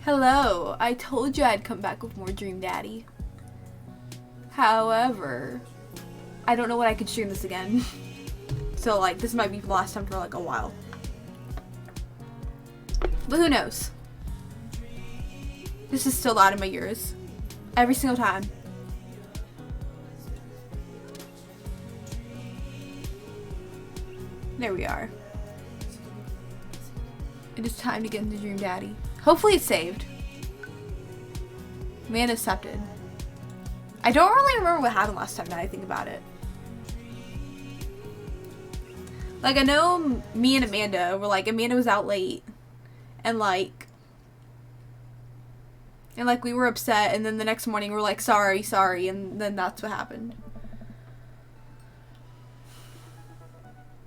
Hello, I told you I'd come back with more Dream Daddy. However, I don't know when I could stream this again. So like, this might be the last time for like a while. But who knows? This is still loud in my ears. Every single time. There we are. It is time to get into Dream Daddy. Hopefully it's saved. Man accepted. I don't really remember what happened last time now I think about it. Like, I know me and Amanda were like, Amanda was out late. And like we were upset, and then the next morning we're like, sorry, and then that's what happened.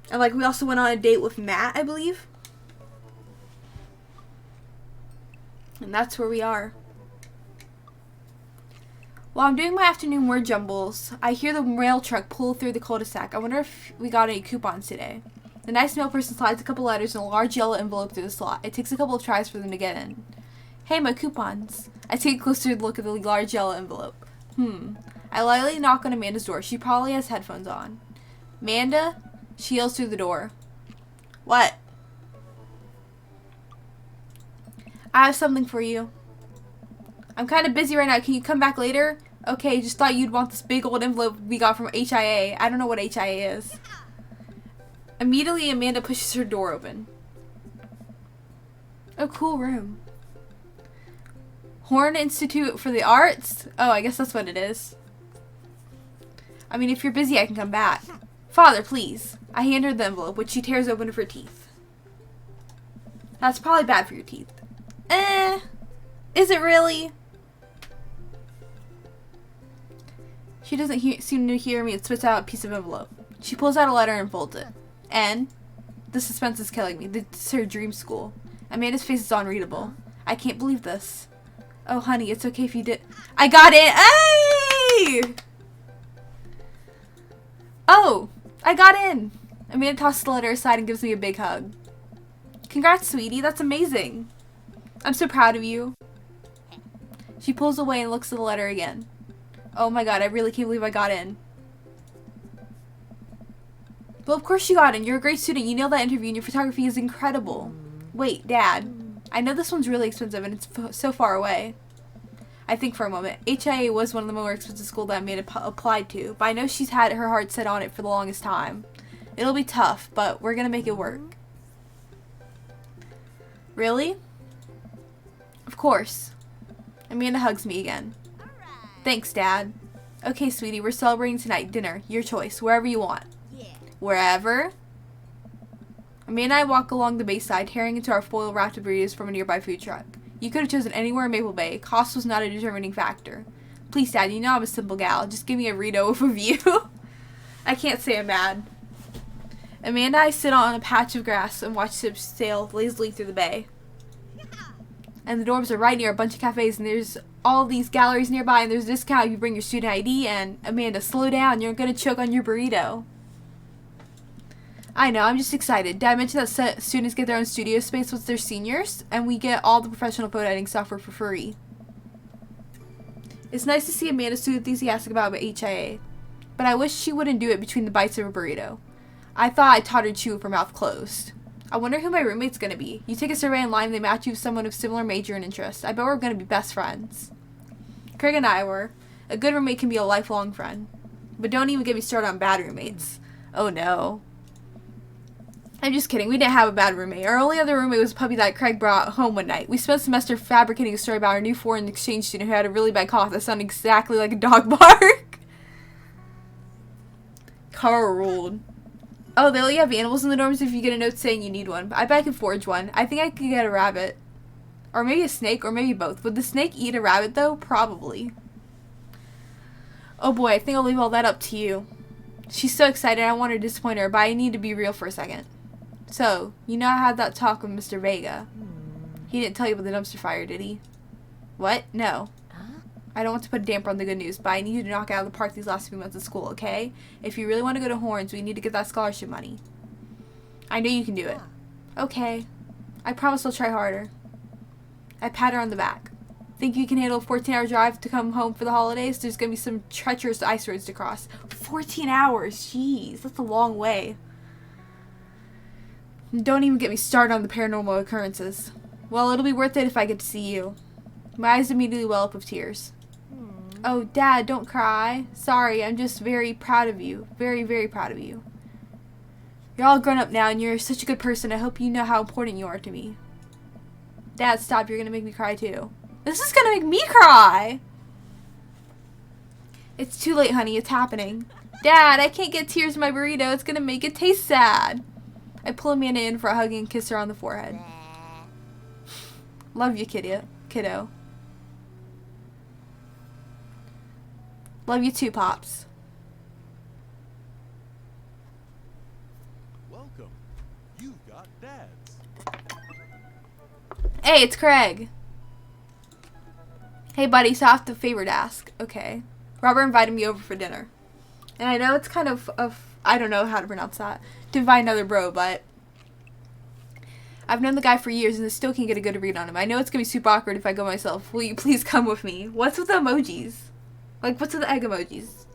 And like, we also went on a date with Matt, I believe. And that's where we are. While I'm doing my afternoon word jumbles, I hear the mail truck pull through the cul-de-sac. I wonder if we got any coupons today. The nice mail person slides a couple letters in a large yellow envelope through the slot. It takes a couple of tries for them to get in. Hey, my coupons. I take a closer look at the large yellow envelope. I lightly knock on Amanda's door. She probably has headphones on. Amanda? She yells through the door. What? I have something for you. I'm kind of busy right now. Can you come back later? Okay, just thought you'd want this big old envelope we got from HIA. I don't know what HIA is. Immediately, Amanda pushes her door open. Oh, cool room. Horn Institute for the Arts? Oh, I guess that's what it is. I mean, if you're busy, I can come back. Father, please. I hand her the envelope, which she tears open with her teeth. That's probably bad for your teeth. Is it really? She doesn't seem to hear me and spits out a piece of envelope. She pulls out a letter and folds it. And the suspense is killing me. This is her dream school. Amanda's face is unreadable. I can't believe this. Oh, honey, it's okay if you did. I got it. Hey! Oh, I got in. Amanda tosses the letter aside and gives me a big hug. Congrats, sweetie. That's amazing. I'm so proud of you. She pulls away and looks at the letter again. Oh my god, I really can't believe I got in. Well, of course you got in. You're a great student. You nailed that interview and your photography is incredible. Wait, Dad. I know this one's really expensive and it's so far away. I think for a moment. HIA was one of the more expensive schools that Amanda applied to, but I know she's had her heart set on it for the longest time. It'll be tough, but we're gonna make it work. Really? Of course. Amanda hugs me again. Thanks, Dad. Okay, sweetie, we're celebrating tonight. Dinner. Your choice. Wherever you want. Wherever? Amanda and I walk along the bayside, tearing into our foil-wrapped burritos from a nearby food truck. You could have chosen anywhere in Maple Bay. Cost was not a determining factor. Please, Dad, you know I'm a simple gal. Just give me a burrito overview. I can't say I'm mad. Amanda and I sit on a patch of grass and watch ships sail lazily through the bay. And the dorms are right near a bunch of cafes, and there's all these galleries nearby, and there's a discount if you bring your student ID, and Amanda, slow down. You're gonna choke on your burrito. I know, I'm just excited. Dad mentioned that students get their own studio space with their seniors, and we get all the professional photo editing software for free. It's nice to see Amanda so enthusiastic about HIA, but I wish she wouldn't do it between the bites of a burrito. I thought I taught her to chew with her mouth closed. I wonder who my roommate's gonna be. You take a survey online and they match you with someone of similar major and interest. I bet we're gonna be best friends. Craig and I were. A good roommate can be a lifelong friend. But don't even get me started on bad roommates. Oh no. I'm just kidding. We didn't have a bad roommate. Our only other roommate was a puppy that Craig brought home one night. We spent a semester fabricating a story about our new foreign exchange student who had a really bad cough that sounded exactly like a dog bark. Carl ruled. Oh, they let you have animals in the dorms if you get a note saying you need one. I bet I could forge one. I think I could get a rabbit. Or maybe a snake, or maybe both. Would the snake eat a rabbit, though? Probably. Oh boy, I think I'll leave all that up to you. She's so excited, I don't want to disappoint her, but I need to be real for a second. So, you know I had that talk with Mr. Vega. He didn't tell you about the dumpster fire, did he? What? No. I don't want to put a damper on the good news, but I need you to knock it out of the park these last few months of school, okay? If you really want to go to Horns, we need to get that scholarship money. I know you can do it. Okay. I promise I'll try harder. I pat her on the back. Think you can handle a 14-hour drive to come home for the holidays? There's going to be some treacherous ice roads to cross. 14 hours? Jeez, that's a long way. Don't even get me started on the paranormal occurrences. Well, it'll be worth it if I get to see you. My eyes immediately well up with tears. Oh, Dad, don't cry. Sorry, I'm just very proud of you. Very, very proud of you. You're all grown up now, and you're such a good person. I hope you know how important you are to me. Dad, stop. You're going to make me cry, too. This is going to make me cry. It's too late, honey. It's happening. Dad, I can't get tears in my burrito. It's going to make it taste sad. I pull Amanda in for a hug and kiss her on the forehead. Love you, kiddo. Love you too, Pops. Welcome. You've got dads. Hey, it's Craig. Hey, buddy, so I have a favor to ask. Okay. Robert invited me over for dinner. And I know it's kind of I don't know how to pronounce that. To invite another bro, but I've known the guy for years and I still can't get a good read on him. I know it's going to be super awkward if I go myself. Will you please come with me? What's with the emojis? Like, what's with the egg emojis?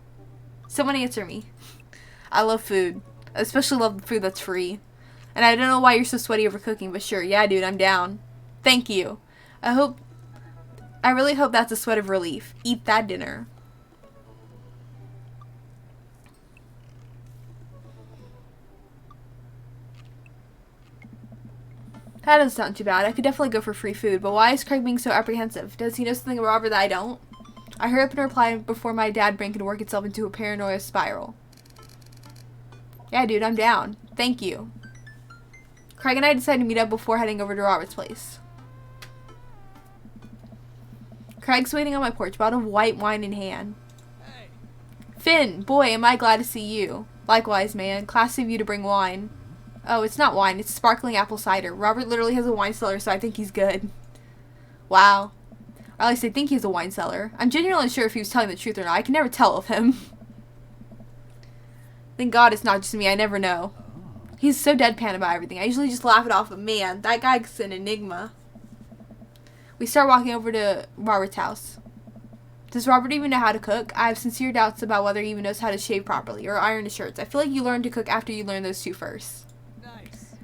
Someone answer me. I love food. I especially love the food that's free. And I don't know why you're so sweaty over cooking, but sure. Yeah, dude, I'm down. Thank you. I really hope that's a sweat of relief. Eat that dinner. That doesn't sound too bad. I could definitely go for free food, but why is Craig being so apprehensive? Does he know something about Robert that I don't? I hurry up and reply before my dad brain can work itself into a paranoia spiral. Yeah, dude, I'm down. Thank you. Craig and I decided to meet up before heading over to Robert's place. Craig's waiting on my porch, bottle of white wine in hand. Hey. Finn, boy, am I glad to see you. Likewise, man. Classy of you to bring wine. Oh, it's not wine. It's sparkling apple cider. Robert literally has a wine cellar, so I think he's good. Wow. Or at least I think he has a wine cellar. I'm genuinely unsure if he was telling the truth or not. I can never tell of him. Thank God it's not just me. I never know. He's so deadpan about everything. I usually just laugh it off, but man, that guy's an enigma. We start walking over to Robert's house. Does Robert even know how to cook? I have sincere doubts about whether he even knows how to shave properly or iron his shirts. I feel like you learn to cook after you learn those two first. Nice.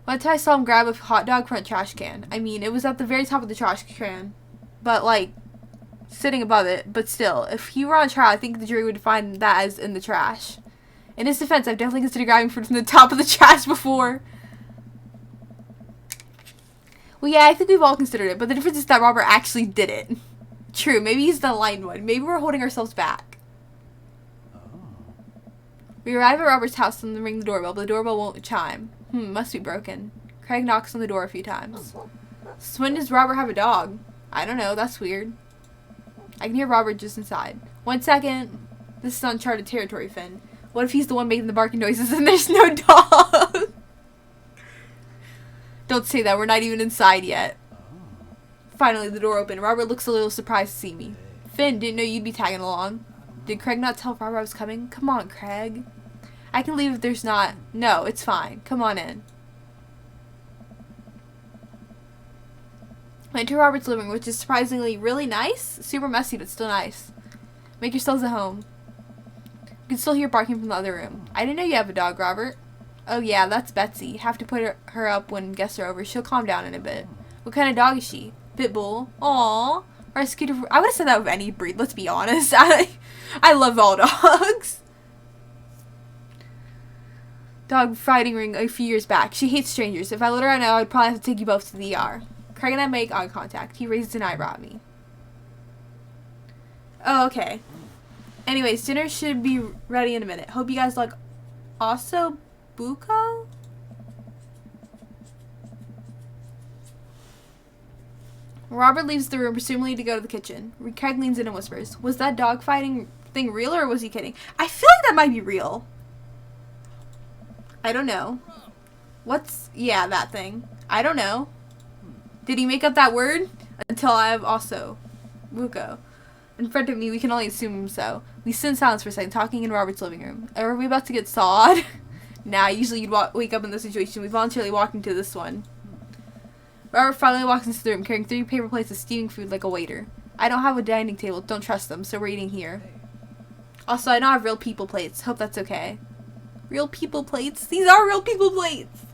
One time I saw him grab a hot dog from a trash can. I mean, it was at the very top of the trash can, but like sitting above it. But still, if he were on trial, I think the jury would find that as in the trash. In his defense, I've definitely considered grabbing food from the top of the trash before. Well, yeah, I think we've all considered it, but the difference is that Robert actually did it. True, maybe he's the lying one. Maybe we're holding ourselves back. Oh. We arrive at Robert's house and ring the doorbell, but the doorbell won't chime. Must be broken. Craig knocks on the door a few times. Since when does Robert have a dog? I don't know, that's weird. I can hear Robert just inside. 1 second. This is uncharted territory, Finn. What if he's the one making the barking noises and there's no dog? Don't say that, we're not even inside yet. Finally, the door opened. Robert looks a little surprised to see me. Finn, didn't know you'd be tagging along. Did Craig not tell Robert I was coming? Come on, Craig. I can leave if there's not. No, it's fine. Come on in. I enter Robert's living room, which is surprisingly really nice. Super messy, but still nice. Make yourselves at home. You can still hear barking from the other room. I didn't know you have a dog, Robert. Oh yeah, that's Betsy. Have to put her up when guests are over. She'll calm down in a bit. What kind of dog is she? Pitbull. Aww. Or a scooter. I would have said that with any breed, let's be honest. I love all dogs. Dog fighting ring a few years back. She hates strangers. If I let her out now, I'd probably have to take you both to the ER. Craig and I make eye contact. He raises an eyebrow at me. Oh, okay. Anyways, dinner should be ready in a minute. Hope you guys like Osso Buco? Robert leaves the room, presumably to go to the kitchen. Craig leans in and whispers, was that dog fighting thing real or was he kidding? I feel like that might be real. I don't know. Yeah, that thing. I don't know. Did he make up that word? Until I have also Buco in front of me, we can only assume so. We sit in silence for a second, talking in Robert's living room. Are we about to get sawed? Nah, usually you'd wake up in this situation. We voluntarily walked into this one. Robert finally walks into the room carrying 3 paper plates of steaming food like a waiter. I don't have a dining table. Don't trust them, so we're eating here. Also, I don't have real people plates. Hope that's okay. Real people plates? These are real people plates!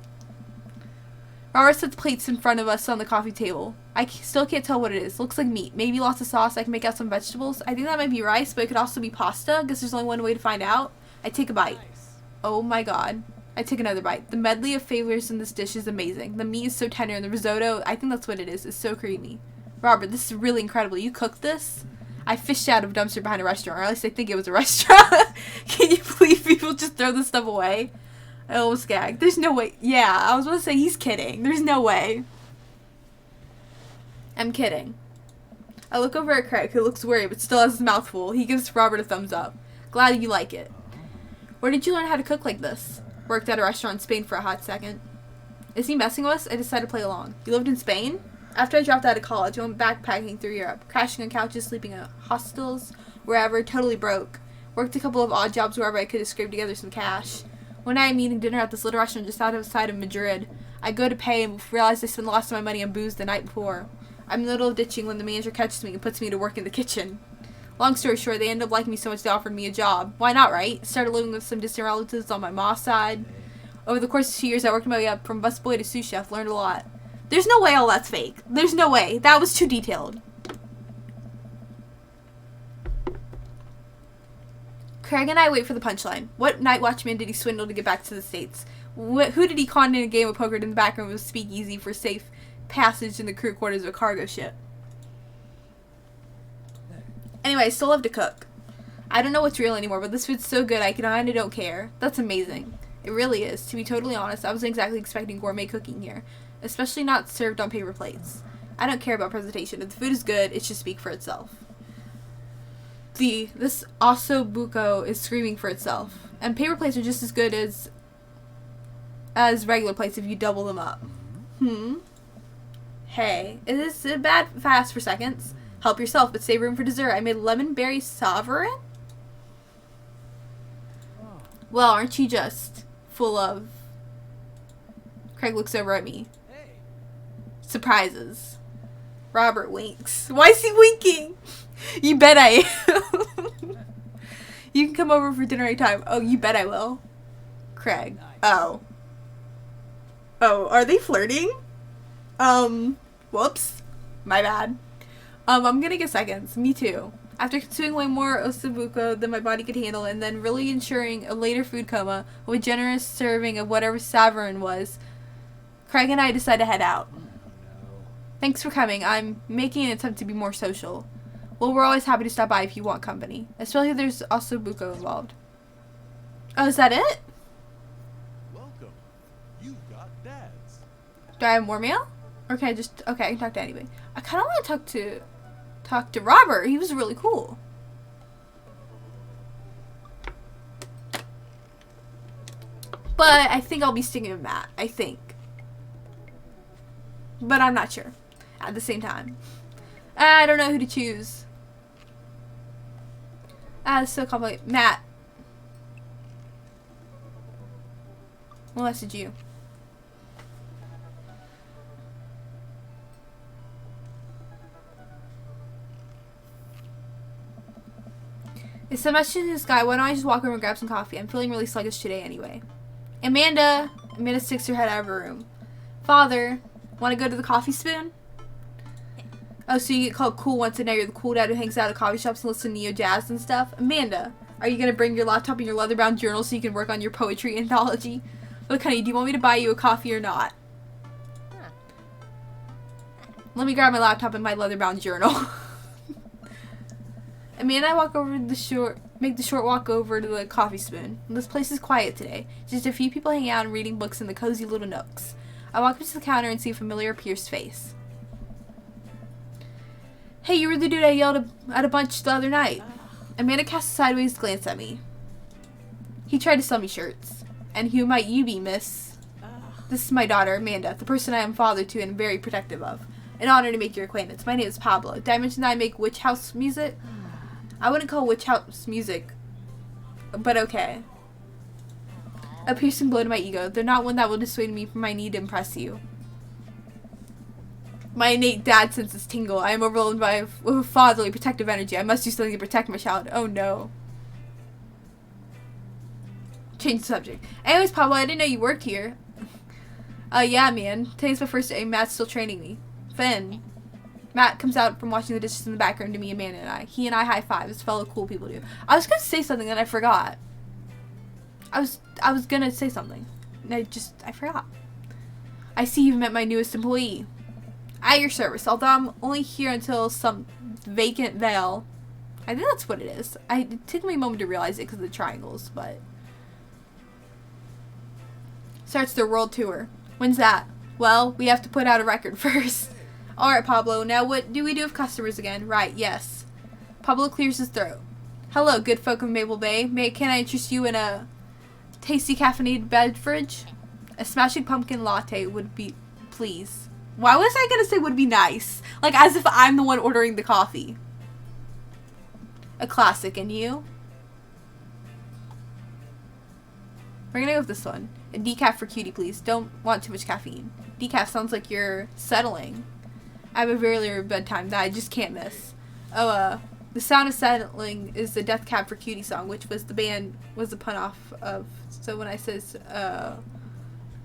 Robert sets plates in front of us on the coffee table. I still can't tell what it is. Looks like meat. Maybe lots of sauce. I can make out some vegetables. I think that might be rice, but it could also be pasta. I guess there's only one way to find out. I take a bite. Nice. Oh my god. I take another bite. The medley of flavors in this dish is amazing. The meat is so tender and the risotto, I think that's what it is so creamy. Robert, this is really incredible. You cooked this? I fished out of a dumpster behind a restaurant, or at least I think it was a restaurant. Can you believe people just throw this stuff away? I almost gagged. There's no way. Yeah, I was going to say he's kidding. There's no way. I'm kidding. I look over at Craig, who looks worried but still has his mouth full. He gives Robert a thumbs up. Glad you like it. Where did you learn how to cook like this? Worked at a restaurant in Spain for a hot second. Is he messing with us? I decided to play along. You lived in Spain? After I dropped out of college, I went backpacking through Europe, crashing on couches, sleeping in hostels, wherever, totally broke. Worked a couple of odd jobs wherever I could have scraped together some cash. One night I'm eating dinner at this little restaurant just outside of Madrid. I go to pay and realize I spent the last of my money on booze the night before. I'm in the middle of ditching when the manager catches me and puts me to work in the kitchen. Long story short, they ended up liking me so much they offered me a job. Why not, right? Started living with some distant relatives on my mom's side. Over the course of 2 years, I worked my way up from busboy to sous chef, learned a lot. There's no way all that's fake. There's no way. That was too detailed. Craig and I wait for the punchline. What night watchman did he swindle to get back to the States? Who did he con in a game of poker in the back room of a speakeasy for safe passage in the crew quarters of a cargo ship? Anyway, I still love to cook. I don't know what's real anymore, but this food's so good I kinda don't care. That's amazing. It really is. To be totally honest, I wasn't exactly expecting gourmet cooking here. Especially not served on paper plates. I don't care about presentation. If the food is good, it should speak for itself. This osso buco is screaming for itself. And paper plates are just as good as regular plates if you double them up. Hey, is it bad fast for seconds? Help yourself, but save room for dessert. I made lemon berry sovereign? Well, aren't you just full of... Craig looks over at me. Hey. Surprises. Robert winks. Why is he winking? You bet I am. You can come over for dinner anytime. Oh, you bet I will. Craig. Nice. Oh. Oh, are they flirting? Whoops. My bad. I'm gonna get seconds. Me too. After consuming way more ossobuco than my body could handle and then really ensuring a later food coma with a generous serving of whatever Savarin was, Craig and I decided to head out. Thanks for coming. I'm making an attempt to be more social. Well, we're always happy to stop by if you want company. Especially if there's ossobuco involved. Oh, is that it? Welcome. You've got dads. Do I have more mail? Or can I just... Okay, I can talk to anybody. I kind of want to talk to Robert. He was really cool. But I think I'll be sticking with Matt. I think. But I'm not sure. At the same time. I don't know who to choose. It's so complicated. Matt. We'll message you. It's a message to this guy. Why don't I just walk over and grab some coffee? I'm feeling really sluggish today anyway. Amanda sticks her head out of her room. Father, want to go to the coffee spoon? Oh, so you get called cool once a night. You're the cool dad who hangs out at coffee shops and listens to neo jazz and stuff. Amanda, are you gonna bring your laptop and your leather-bound journal so you can work on your poetry anthology? Look, honey, do you want me to buy you a coffee or not? Let me grab my laptop and my leather-bound journal. Amanda and I walk over make the short walk over to the coffee spoon. This place is quiet today. Just a few people hanging out and reading books in the cozy little nooks. I walk up to the counter and see a familiar pierced face. Hey, you were the dude I yelled at a bunch the other night. Amanda casts a sideways glance at me. He tried to sell me shirts. And who might you be, miss? This is my daughter, Amanda, the person I am father to and very protective of. An honor to make your acquaintance. My name is Pablo. Did I mention that I make witch house music? I wouldn't call witch house music, but okay. A piercing blow to my ego, though not one that will dissuade me from my need to impress you. My innate dad senses tingle. I am overwhelmed by a fatherly protective energy. I must do something to protect my child. Oh no. Change the subject. Anyways, Pablo, I didn't know you worked here. Yeah, man. Today's my first day. Matt's still training me. Finn. Matt comes out from washing the dishes in the background to me, Amanda and I. He and I high five, as fellow cool people do. I was gonna say something and I forgot. I was gonna say something. And I forgot. I see you've met my newest employee. At your service, although I'm only here until some vacant veil. I think that's what it is. It took me a moment to realize it because of the triangles, but... Starts their world tour. When's that? Well, we have to put out a record first. Alright, Pablo, now what do we do with customers again? Right, yes. Pablo clears his throat. Hello, good folk of Maple Bay. Can I interest you in a tasty caffeinated beverage? A smashing pumpkin latte would be... Please. Why was I gonna say would be nice? Like, as if I'm the one ordering the coffee. A classic, and you? We're gonna go with this one. A decaf for cutie, please. Don't want too much caffeine. Decaf sounds like you're settling. I have a very early bedtime that I just can't miss. Oh, The Sound of Settling is the Death Cab for Cutie song, which was the pun off of. So when I says,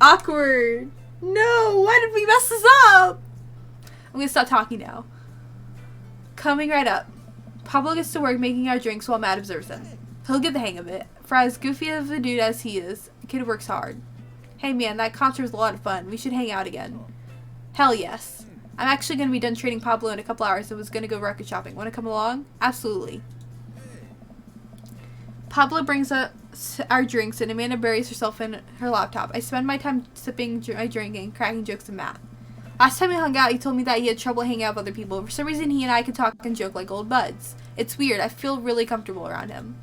awkward. No, why did we mess this up? I'm gonna stop talking now. Coming right up. Pablo gets to work making our drinks while Matt observes him. He'll get the hang of it. For as goofy of a dude as he is, the kid works hard. Hey man, that concert was a lot of fun. We should hang out again. Hell yes. I'm actually going to be done trading Pablo in a couple hours and was going to go record shopping. Want to come along? Absolutely. Pablo brings us our drinks and Amanda buries herself in her laptop. I spend my time sipping my drink and cracking jokes with Matt. Last time we hung out, he told me that he had trouble hanging out with other people. For some reason, he and I could talk and joke like old buds. It's weird. I feel really comfortable around him.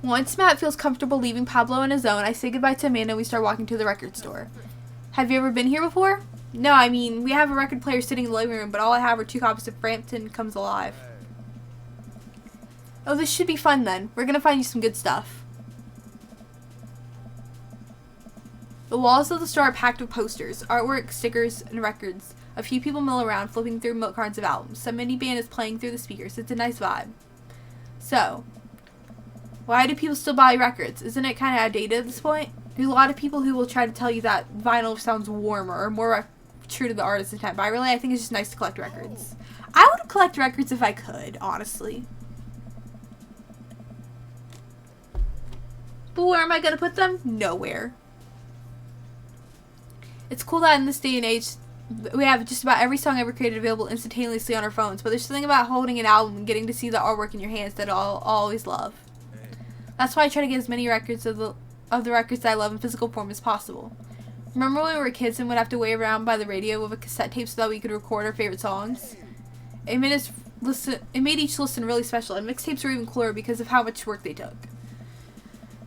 Once Matt feels comfortable leaving Pablo on his own, I say goodbye to Amanda and we start walking to the record store. Have you ever been here before? No, I mean, we have a record player sitting in the living room, but all I have are 2 copies of Frampton Comes Alive. Oh, this should be fun then. We're gonna find you some good stuff. The walls of the store are packed with posters, artwork, stickers, and records. A few people mill around, flipping through milk cartons of albums. Some indie band is playing through the speakers. It's a nice vibe. So... why do people still buy records? Isn't it kind of outdated at this point? There's a lot of people who will try to tell you that vinyl sounds warmer or more true to the artist's intent, but I think it's just nice to collect records. I would collect records if I could, honestly. But where am I going to put them? Nowhere. It's cool that in this day and age, we have just about every song ever created available instantaneously on our phones, but there's something about holding an album and getting to see the artwork in your hands that I'll always love. That's why I try to get as many records of the records that I love in physical form as possible. Remember when we were kids and would have to wait around by the radio with a cassette tape so that we could record our favorite songs? It made each listen really special, and mixtapes were even cooler because of how much work they took.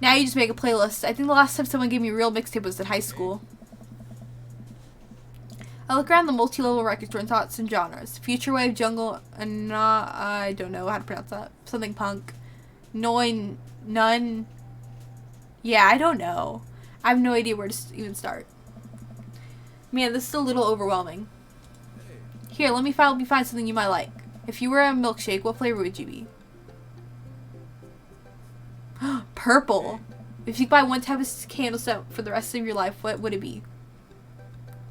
Now you just make a playlist. I think the last time someone gave me a real mixtape was in high school. I look around the multi-level record store and thoughts and genres. Future wave, jungle, and I don't know how to pronounce that. Something punk. None. Yeah, I don't know. I have no idea where to even start. Man, this is a little overwhelming. Here, let me find something you might like. If you were a milkshake, what flavor would you be? Purple. If you could buy one type of candle set for the rest of your life, what would it be?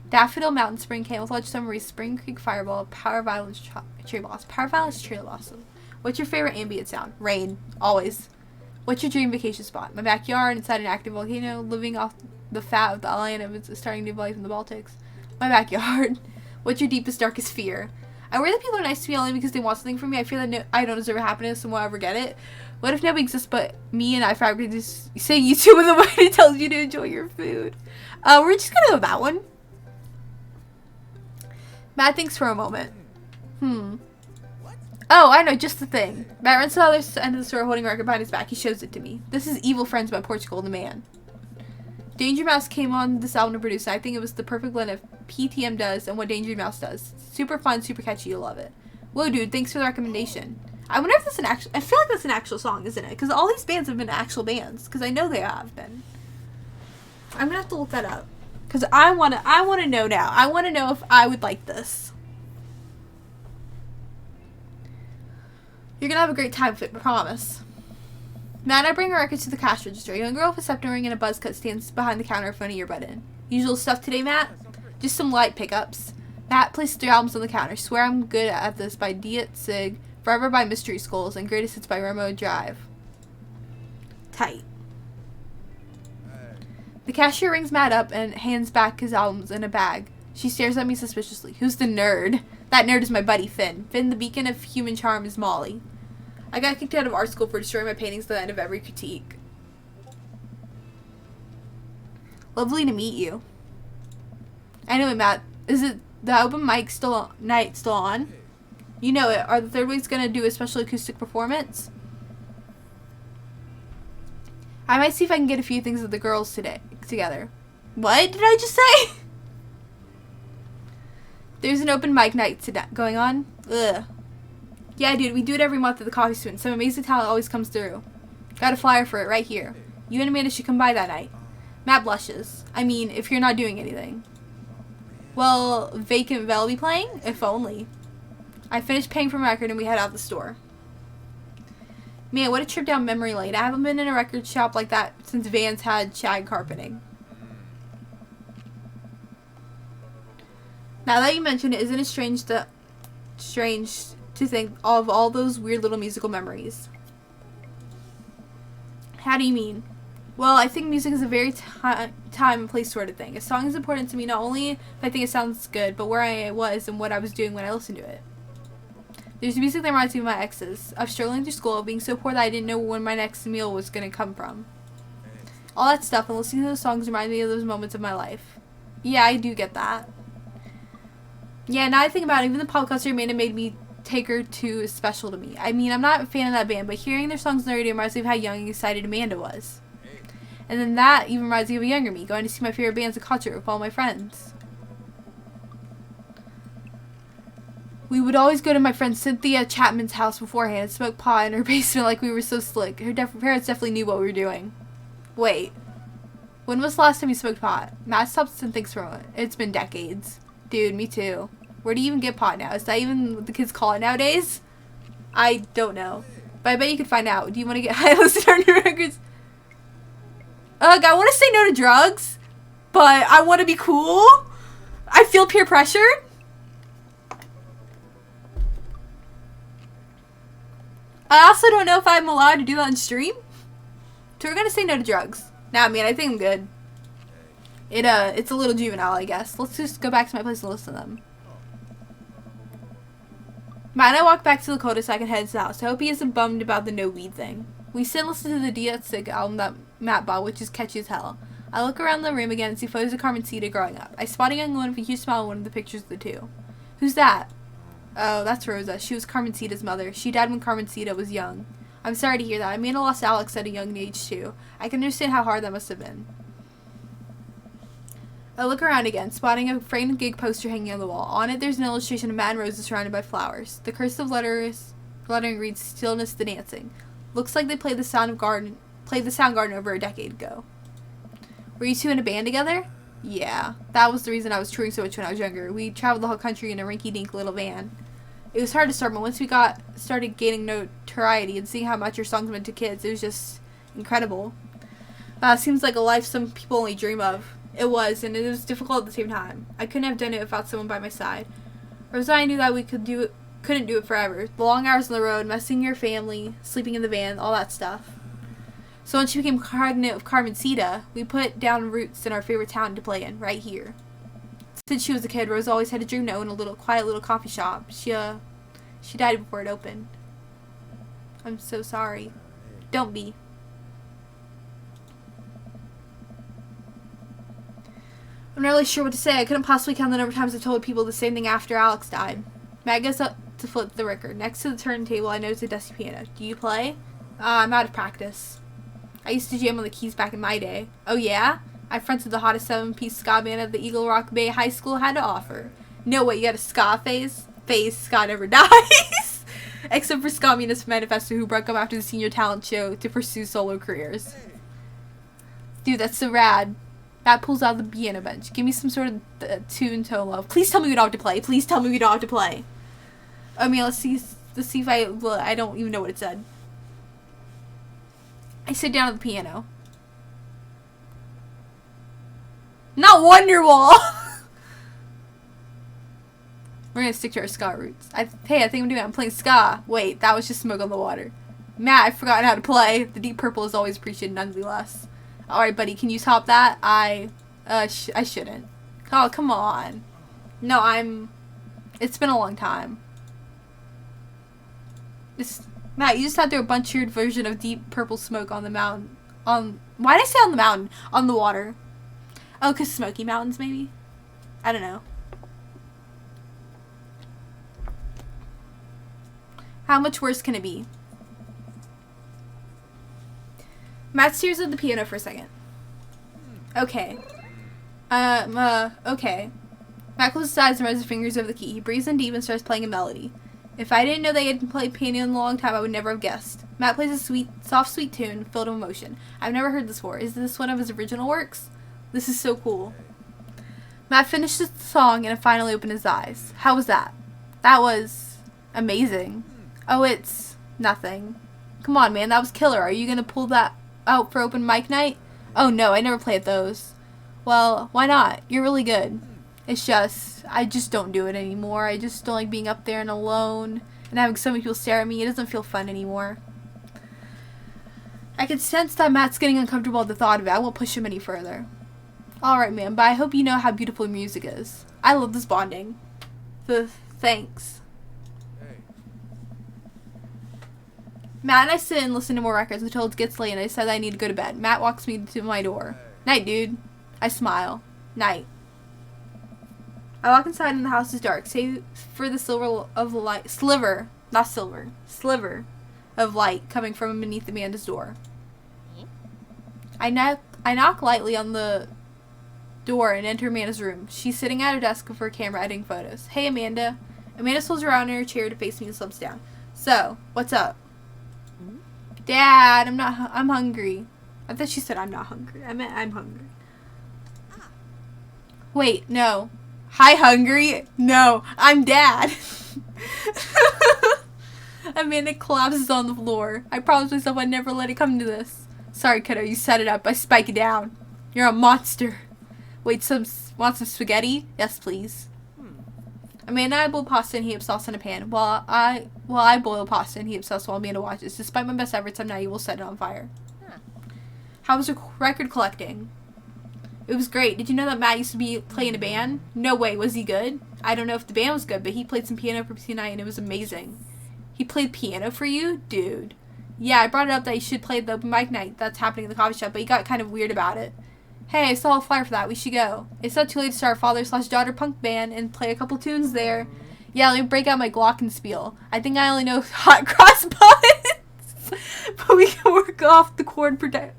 Daffodil, Mountain Spring, Camouflage, Summer Breeze, Spring Creek, Fireball, Power Violence, Cherry Blossom. Power Violence, Cherry Blossom. What's your favorite ambient sound? Rain. Always. What's your dream vacation spot? My backyard, inside an active volcano, living off the fat of the island of its starting new life in the Baltics. My backyard. What's your deepest, darkest fear? I worry that people are nice to me only because they want something from me. I fear that I don't deserve happiness and won't ever get it. What if nobody exists but me and I fabricate this saying you two with a way that tells you to enjoy your food? We're just gonna go with that one. Matt thinks for a moment. Oh, I know, just the thing. Matt runs to the other end of the store holding a record behind his back. He shows it to me. This is Evil Friends by Portugal the Man. Danger Mouse came on this album to produce, and I think it was the perfect blend of PTM does and what Danger Mouse does. Super fun, super catchy, you'll love it. Whoa, dude, thanks for the recommendation. I wonder if that's an actual... I feel like that's an actual song, isn't it? Because all these bands have been actual bands. Because I know they have been. I'm gonna have to look that up. Because I wanna know now. I wanna know if I would like this. You're gonna have a great time with it, I promise. Matt and I bring our records to the cash register. A young girl with a septum ring and a buzz cut stands behind the counter phoning your butt in. Usual stuff today, Matt? Just some light pickups. Matt placed 3 albums on the counter. Swear I'm good at this by Diet Sig, Forever by Mystery Skulls, and Greatest Hits by Remo Drive. Tight. The cashier rings Matt up and hands back his albums in a bag. She stares at me suspiciously. Who's the nerd? That nerd is my buddy Finn. Finn, the beacon of human charm, is Molly. I got kicked out of art school for destroying my paintings at the end of every critique. Lovely to meet you. Anyway, Matt, is it the open mic night still on? You know it. Are the Third Waves gonna do a special acoustic performance? I might see if I can get a few things with the girls together. What did I just say? There's an open mic night going on. Ugh. Yeah, dude, we do it every month at the Coffee Spoon. Some amazing talent always comes through. Got a flyer for it right here. You and Amanda should come by that night. Matt blushes. I mean, if you're not doing anything. Well, Vacant Veil be playing? If only. I finished paying for my record and we head out the store. Man, what a trip down memory lane. I haven't been in a record shop like that since Vans had shag carpeting. Now that you mention it, isn't it strange to think of all those weird little musical memories? How do you mean? Well, I think music is a very time and place sort of thing. A song is important to me not only if I think it sounds good, but where I was and what I was doing when I listened to it. There's music that reminds me of my exes, of struggling through school, of being so poor that I didn't know when my next meal was going to come from. All that stuff, and listening to those songs remind me of those moments of my life. Yeah, I do get that. Yeah, now I think about it, even the pop culture Amanda made me take her to is special to me. I mean, I'm not a fan of that band, but hearing their songs on the radio reminds me of how young and excited Amanda was. And then that even reminds me of a younger me, going to see my favorite bands at concert with all my friends. We would always go to my friend Cynthia Chapman's house beforehand and smoke pot in her basement like we were so slick. Her parents definitely knew what we were doing. Wait. When was the last time you smoked pot? Matt stops and thinks for a moment. It's been decades. Dude, me too. Where do you even get pot now? Is that even what the kids call it nowadays? I don't know. But I bet you could find out. Do you want to get high listen to our new records? Ugh, I want to say no to drugs, but I want to be cool. I feel peer pressured. I also don't know if I'm allowed to do that on stream. So we're gonna say no to drugs. Nah, man, I think I'm good. It's a little juvenile, I guess. Let's just go back to my place and listen to them. Matt and I walk back to the cul-de-sac and head to the house. I hope he isn't bummed about the no weed thing. We sit and listen to the Diet Sig album that Matt bought, which is catchy as hell. I look around the room again and see photos of Carmencita growing up. I spot a young woman with a huge smile on one of the pictures of the two. Who's that? Oh, that's Rosa. She was Carmencita's mother. She died when Carmencita was young. I'm sorry to hear that. Amanda lost Alex at a young age, too. I can understand how hard that must have been. I look around again, spotting a framed gig poster hanging on the wall. On it, there's an illustration of Matt and Rosa surrounded by flowers. The cursive lettering reads, "Stillness the Dancing." Looks like they played the Soundgarden over a decade ago. Were you two in a band together? Yeah. That was the reason I was touring so much when I was younger. We traveled the whole country in a rinky-dink little van. It was hard to start, but once we started gaining notoriety and seeing how much your songs meant to kids, it was just incredible. Seems like a life some people only dream of. It was, and it was difficult at the same time. I couldn't have done it without someone by my side. Rosa and I knew that we couldn't do it forever. The long hours on the road, missing your family, sleeping in the van, all that stuff. So when she became pregnant with Carmencita, we put down roots in our favorite town to play in, right here. Since she was a kid, Rosa always had a dream to own a quiet little coffee shop. She died before it opened. I'm so sorry. Don't be. I'm not really sure what to say. I couldn't possibly count the number of times I've told people the same thing after Alex died. Matt goes up to flip the record. Next to the turntable, I notice a dusty piano. Do you play? I'm out of practice. I used to jam on the keys back in my day. Oh yeah? I fronted the hottest 7-piece ska band at the Eagle Rock Bay High School had to offer. No way, you got a ska phase? Phase, ska never dies. Except for Ska Manifesto, who broke up after the senior talent show to pursue solo careers. Dude, that's so rad. Matt pulls out the piano bench. Give me some sort of tune to love. Please tell me we don't have to play. Please tell me we don't have to play. I mean, let's see if I don't even know what it said. I sit down at the piano. Not Wonderwall! We're gonna stick to our ska roots. Hey, I think I'm playing ska. Wait, that was just Smoke on the Water. Matt, I've forgotten how to play. The Deep Purple is always appreciated, none the less. Alright, buddy, can you top that? I shouldn't. Oh, come on. No, it's been a long time. Matt, you just had their bunchered version of Deep Purple Smoke on the mountain. Why did I say on the mountain? On the water. Oh, because Smoky Mountains, maybe? I don't know. How much worse can it be? Matt stares at the piano for a second. Okay. Okay. Matt closes his eyes and runs his fingers over the key. He breathes in deep and starts playing a melody. If I didn't know they had played piano in a long time, I would never have guessed. Matt plays a soft, sweet tune filled with emotion. I've never heard this before. Is this one of his original works? This is so cool. Matt finishes the song and finally opened his eyes. How was that? That was amazing. Oh, it's nothing. Come on, man. That was killer. Are you going to pull that out for open mic night? Oh, no. I never play at those. Well, why not? You're really good. It's just, I just don't do it anymore. I just don't like being up there and alone and having so many people stare at me. It doesn't feel fun anymore. I can sense that Matt's getting uncomfortable at the thought of it. I won't push him any further. Alright, man, but I hope you know how beautiful music is. I love this bonding. Thanks. Hey. Matt and I sit and listen to more records until it gets late and I decide that I need to go to bed. Matt walks me to my door. Night, dude. I smile. Night. I walk inside and the house is dark, save for the sliver of light coming from beneath Amanda's door. I knock lightly on the door and enter Amanda's room. She's sitting at her desk with her camera editing photos. Hey, Amanda. Amanda swirls around in her chair to face me and slumps down. So, what's up? Dad, I'm hungry. I thought she said I'm not hungry. I meant I'm hungry. Wait, no. Hi, hungry? No, I'm Dad. Amanda collapses on the floor. I promised myself I'd never let it come to this. Sorry, kiddo, you set it up. I spike it down. You're a monster. Wait, want some spaghetti? Yes, please. Amanda and I boil pasta and heat up sauce in a pan. While I boil pasta and heat up sauce while Amanda watches. Despite my best efforts, I'm not able to set it on fire. How was your record collecting? It was great. Did you know that Matt used to play in a band? No way. Was he good? I don't know if the band was good, but he played some piano for tonight and it was amazing. He played piano for you? Dude. Yeah, I brought it up that you should play the open mic night that's happening in the coffee shop, but he got kind of weird about it. Hey, I saw a flyer for that. We should go. It's not too late to start a father/daughter punk band and play a couple tunes there. Yeah, let me break out my glockenspiel. I think I only know hot cross buttons, but we can work off the chord progression.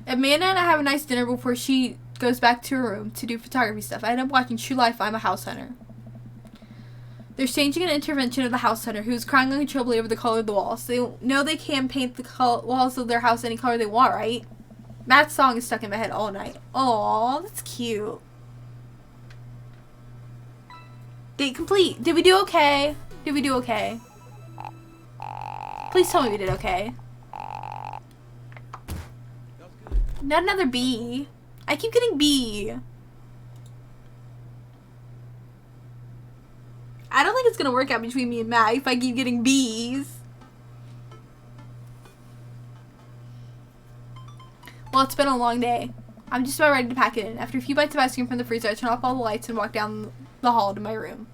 Amanda and I have a nice dinner before she goes back to her room to do photography stuff. I end up watching True Life. I'm a House Hunter. They're staging an intervention of the house hunter who's crying uncontrollably over the color of the walls. They know they can paint the walls of their house any color they want, right? Matt's song is stuck in my head all night. Aww, that's cute. Date complete. Did we do okay? Did we do okay? Please tell me we did okay. Not another B. I keep getting B. I don't think it's gonna work out between me and Matt if I keep getting B's. Well, it's been a long day. I'm just about ready to pack it in. After a few bites of ice cream from the freezer, I turn off all the lights and walk down the hall to my room.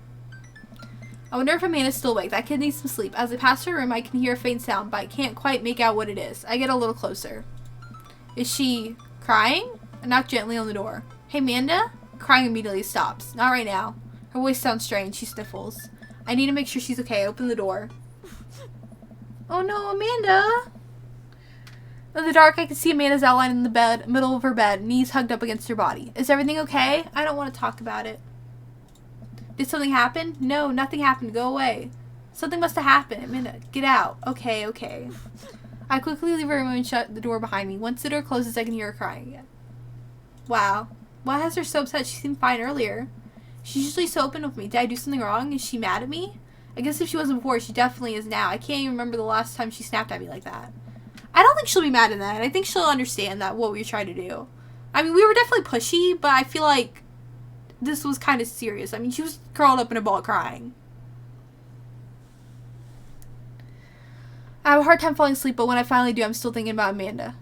I wonder if Amanda's still awake. That kid needs some sleep. As I pass her room, I can hear a faint sound, but I can't quite make out what it is. I get a little closer. Is she crying? I knock gently on the door. Hey, Amanda? Crying immediately stops. Not right now. Her voice sounds strange. She sniffles. I need to make sure she's okay. I open the door. Oh no, Amanda! In the dark, I can see Amanda's outline in the middle of her bed, knees hugged up against her body. Is everything okay? I don't want to talk about it. Did something happen? No, nothing happened. Go away. Something must have happened. Amanda, get out. Okay, okay. I quickly leave her room and shut the door behind me. Once the door closes, I can hear her crying again. Wow. What has her so upset? She seemed fine earlier. She's usually so open with me. Did I do something wrong? Is she mad at me? I guess if she wasn't before, she definitely is now. I can't even remember the last time she snapped at me like that. I don't think she'll be mad at that. I think she'll understand that what we were trying to do. I mean, we were definitely pushy, but I feel like this was kind of serious. I mean, she was curled up in a ball crying. I have a hard time falling asleep, but when I finally do, I'm still thinking about Amanda.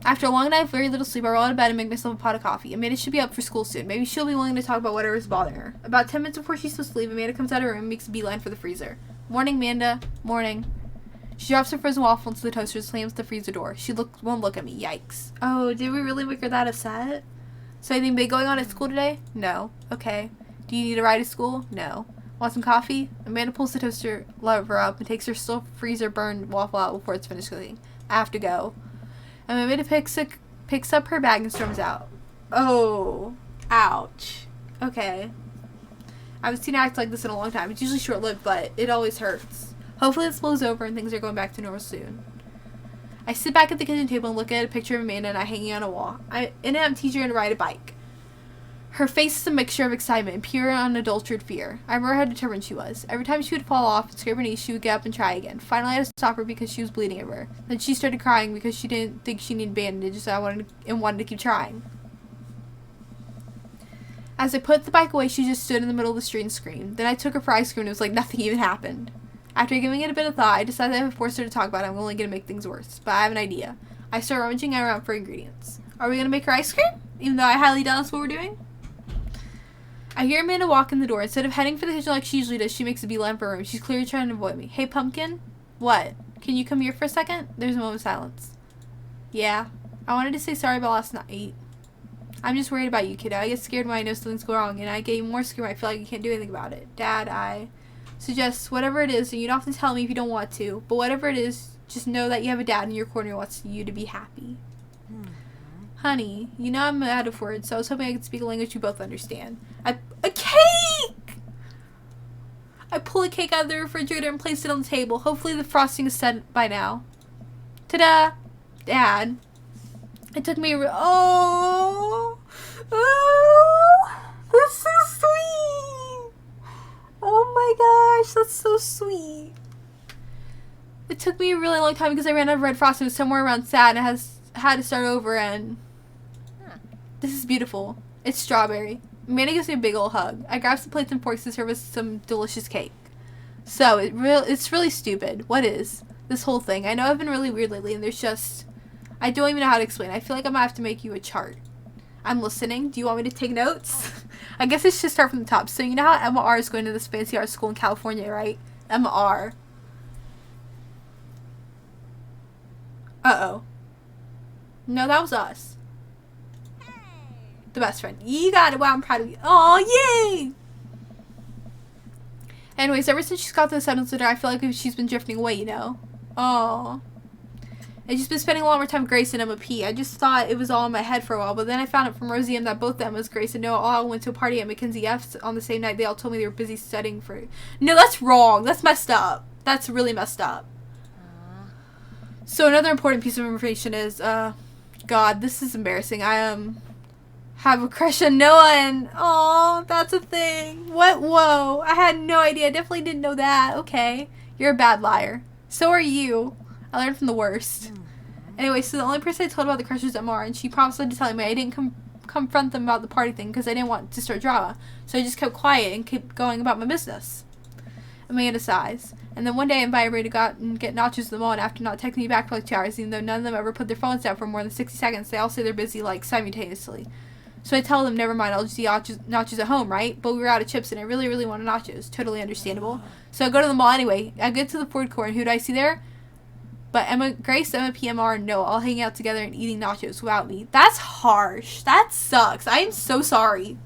After a long night of very little sleep, I roll out of bed and make myself a pot of coffee. Amanda should be up for school soon. Maybe she'll be willing to talk about whatever is bothering her. About 10 minutes before she's supposed to leave, Amanda comes out of her room and makes a beeline for the freezer. Morning, Amanda. Morning. She drops her frozen waffle into the toaster and slams the freezer door. She won't look at me. Yikes. Oh, did we really make her that upset? So anything big going on at school today? No. Okay. Do you need a ride to school? No. Want some coffee? Amanda pulls the toaster lever up and takes her still freezer burned waffle out before it's finished cooking. I have to go. And Amanda picks up her bag and storms out. Oh. Ouch. Okay. I haven't seen her act like this in a long time. It's usually short-lived, but it always hurts. Hopefully this blows over and things are going back to normal soon. I sit back at the kitchen table and look at a picture of Amanda and I hanging on a wall. In it, I'm teaching her to ride a bike. Her face is a mixture of excitement and pure unadulterated fear. I remember how determined she was. Every time she would fall off and scrape her knees, she would get up and try again. Finally, I had to stop her because she was bleeding everywhere. Then she started crying because she didn't think she needed bandages and wanted to keep trying. As I put the bike away, she just stood in the middle of the street and screamed. Then I took her for ice cream and it was like nothing even happened. After giving it a bit of thought, I decided that if I forced her to talk about it, I'm only going to make things worse. But I have an idea. I start rummaging around for ingredients. Are we going to make her ice cream? Even though I highly doubt that's what we're doing? I hear Amanda walk in the door. Instead of heading for the kitchen like she usually does, she makes a beeline for her room. She's clearly trying to avoid me. Hey, Pumpkin? What? Can you come here for a second? There's a moment of silence. Yeah. I wanted to say sorry about last night. I'm just worried about you, kiddo. I get scared when I know something's going wrong, and I get even more scared when I feel like I can't do anything about it. Dad, I suggest whatever it is, and you don't have to tell me if you don't want to, but whatever it is, just know that you have a dad in your corner who wants you to be happy. Honey, you know I'm out of words, so I was hoping I could speak a language you both understand. A cake! I pull a cake out of the refrigerator and place it on the table. Hopefully the frosting is set by now. Ta-da! Dad. It took me oh! That's so sweet! Oh my gosh, that's so sweet. It took me a really long time because I ran out of red frosting. It was somewhere around sad and had to start over, and this is beautiful. It's strawberry. Amanda gives me a big old hug. I grab some plates and forks to serve us some delicious cake. So, it's really stupid. What is this whole thing? I know I've been really weird lately, and there's just... I don't even know how to explain. I feel like I'm going to have to make you a chart. I'm listening. Do you want me to take notes? I guess I should start from the top. So, you know how Emma R is going to this fancy art school in California, right? Emma R. Uh-oh. No, that was us. The best friend. You got it. Wow, I'm proud of you. Oh, yay! Anyways, ever since she's got the acceptance letter, I feel like she's been drifting away, you know? Oh. I've just been spending a lot more time with Grace and Emma P. I just thought it was all in my head for a while, but then I found out from Rosie M that both Emmas, Grace and Noah, all went to a party at Mackenzie F's on the same night. They all told me they were busy studying for... No, that's wrong. That's messed up. That's really messed up. So another important piece of information is, God, this is embarrassing. I, have a crush on Noah, and oh, that's a thing. What? Whoa, I had no idea. I definitely didn't know that. Okay, you're a bad liar. So are you. I learned from the worst. Anyway, so the only person I told about the crush was Amara, and she promised to tell me. I didn't confront them about the party thing because I didn't want to start drama, so I just kept quiet and kept going about my business. Amanda sighs. And then one day I invited Ray to go out and get nachos at the mall, and after not texting me back for like 2 hours, even though none of them ever put their phones down for more than 60 seconds, they all say they're busy like simultaneously. So I tell them, never mind, I'll just eat nachos at home, right? But we were out of chips, and I really, really wanted nachos. Totally understandable. So I go to the mall anyway. I get to the food court, and who do I see there? But Grace, Emma, PMR, and Noah all hanging out together and eating nachos without me. That's harsh. That sucks. I am so sorry.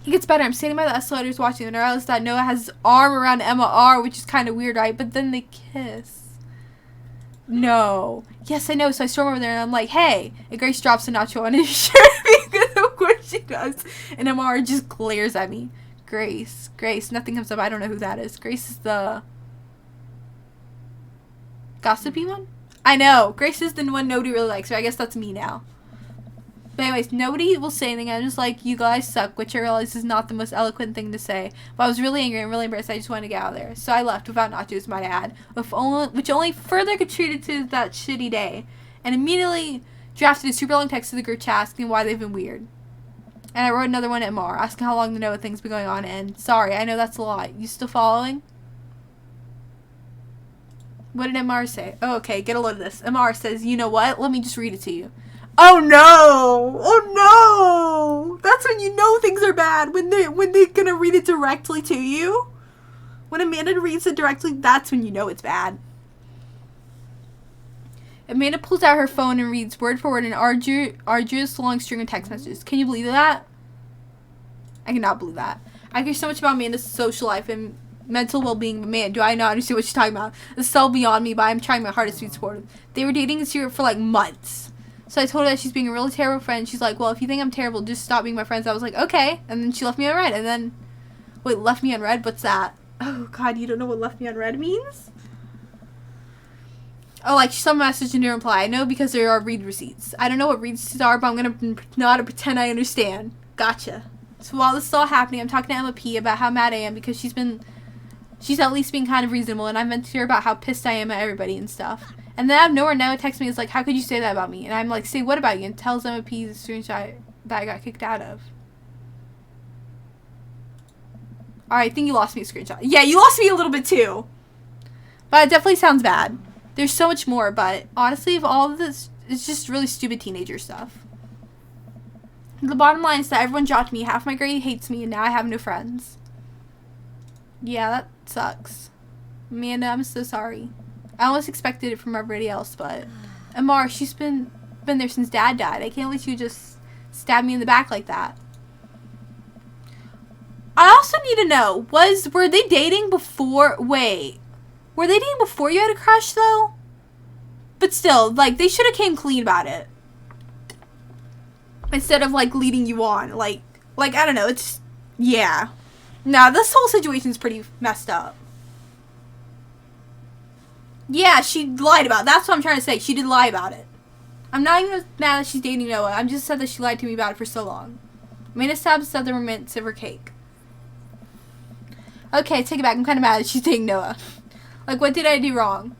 It gets better. I'm standing by the escalators watching, and I realize that Noah has his arm around Emma R, which is kind of weird, right? But then they kiss. No. Yes, I know. So I storm over there, and I'm like, hey. And Grace drops a nacho on his shirt because of course she does. And Emma R just glares at me. Grace. Nothing comes up. I don't know who that is. Grace is the Gossipy one? I know. Grace is the one nobody really likes, so I guess that's me now. But anyways, nobody will say anything. I'm just like, you guys suck, which I realize is not the most eloquent thing to say. But I was really angry and really embarrassed. I just wanted to get out of there. So I left without nachos, might add, which only further contributed to that shitty day. And immediately drafted a super long text to the group chat asking why they've been weird. And I wrote another one at Mar, asking how long to know things been going on. And sorry, I know that's a lot. You still following? What did MR say? Oh, okay, get a load of this. MR says, you know what? Let me just read it to you. Oh no! Oh no! That's when you know things are bad. When they're gonna read it directly to you. When Amanda reads it directly, that's when you know it's bad. Amanda pulls out her phone and reads word for word an arduous long string of text messages. Can you believe that? I cannot believe that. I care so much about Amanda's social life and mental well-being, but man, do I not understand what she's talking about. It's so beyond me, but I'm trying my hardest to be supportive. They were dating in secret for like months. So I told her that she's being a really terrible friend. She's like, well, if you think I'm terrible, just stop being my friends. I was like, okay. And then she left me on red. And then, wait, left me on red? What's that? Oh, God, you don't know what left me on red means? Oh, like some message and didn't reply. I know because there are read receipts. I don't know what read receipts are, but I'm going to not pretend I understand. Gotcha. So while this is all happening, I'm talking to Emma P about how mad I am because she's at least being kind of reasonable, and I meant to her about how pissed I am at everybody and stuff. And then out of nowhere, Noah texts me, it's like, how could you say that about me? And I'm like, say what about you? And tells Emma P the screenshot that I got kicked out of. Alright, I think you lost me a screenshot. Yeah, you lost me a little bit too. But it definitely sounds bad. There's so much more, but honestly, of all of this, it's just really stupid teenager stuff. The bottom line is that everyone dropped me, half my grade hates me, and now I have no friends. Yeah, that sucks. Amanda, I'm so sorry. I almost expected it from everybody else, but Amar, she's been there since Dad died. I can't let you just stab me in the back like that. I also need to know, were they dating before? Wait, were they dating before you had a crush though? But still, like, they should have came clean about it instead of like leading you on. Like I don't know. It's yeah. Nah, this whole situation's pretty messed up. Yeah, she lied about it. That's what I'm trying to say. She did lie about it. I'm not even mad that she's dating Noah. I'm just sad that she lied to me about it for so long. Amanda stabs at the remains of her cake. Okay, take it back. I'm kind of mad that she's dating Noah. Like, what did I do wrong?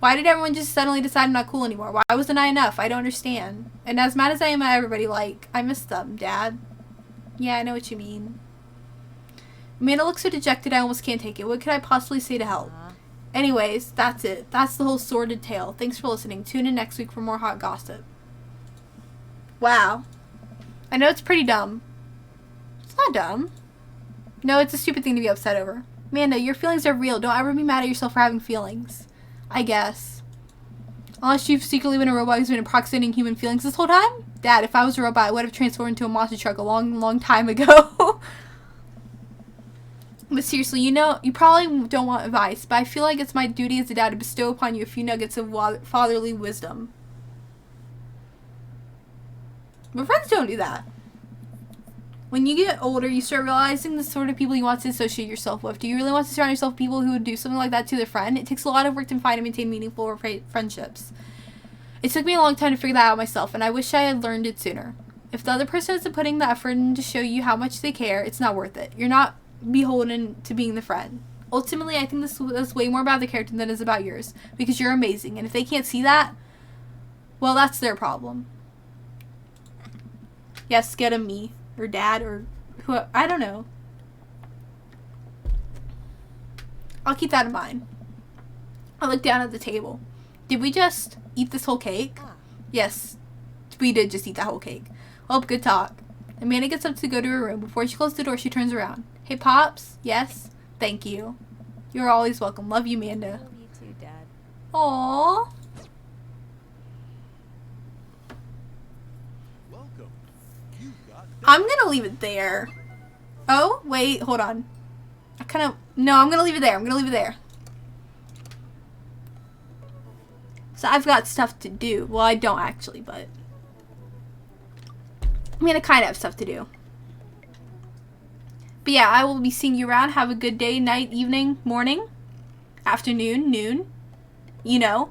Why did everyone just suddenly decide I'm not cool anymore? Why wasn't I enough? I don't understand. And as mad as I am at everybody, like, I miss them, Dad. Yeah, I know what you mean. Amanda looks so dejected I almost can't take it. What could I possibly say to help? Anyways, that's it. That's the whole sordid tale. Thanks for listening. Tune in next week for more hot gossip. Wow. I know it's pretty dumb. It's not dumb. No, it's a stupid thing to be upset over. Amanda, your feelings are real. Don't ever be mad at yourself for having feelings. I guess. Unless you've secretly been a robot who's been approximating human feelings this whole time? Dad, if I was a robot, I would have transformed into a monster truck a long, long time ago. But seriously, you know, you probably don't want advice, but I feel like it's my duty as a dad to bestow upon you a few nuggets of fatherly wisdom. But friends don't do that. When you get older, you start realizing the sort of people you want to associate yourself with. Do you really want to surround yourself with people who would do something like that to their friend? It takes a lot of work to find and maintain meaningful friendships. It took me a long time to figure that out myself, and I wish I had learned it sooner. If the other person isn't putting the effort in to show you how much they care, it's not worth it. You're not beholden to being the friend. Ultimately, I think this is way more about the character than it is about yours, because you're amazing, and if they can't see that, well, that's their problem. Yes, get him me, or Dad, or who, I don't know. I'll keep that in mind. I look down at the table. Did we just eat this whole cake? Yes, we did just eat that whole cake. Well, good talk. Amanda gets up to go to her room. Before she closes the door, she turns around. Hey, Pops? Yes? Thank you. You're always welcome. Love you, Amanda. Love you too, Dad. Aww. Welcome. You got I'm gonna leave it there. Oh, wait, hold on. No, I'm gonna leave it there. I'm gonna leave it there. So I've got stuff to do. Well, I don't actually, but I mean, I kind of have stuff to do. But yeah, I will be seeing you around. Have a good day, night, evening, morning, afternoon, noon. You know.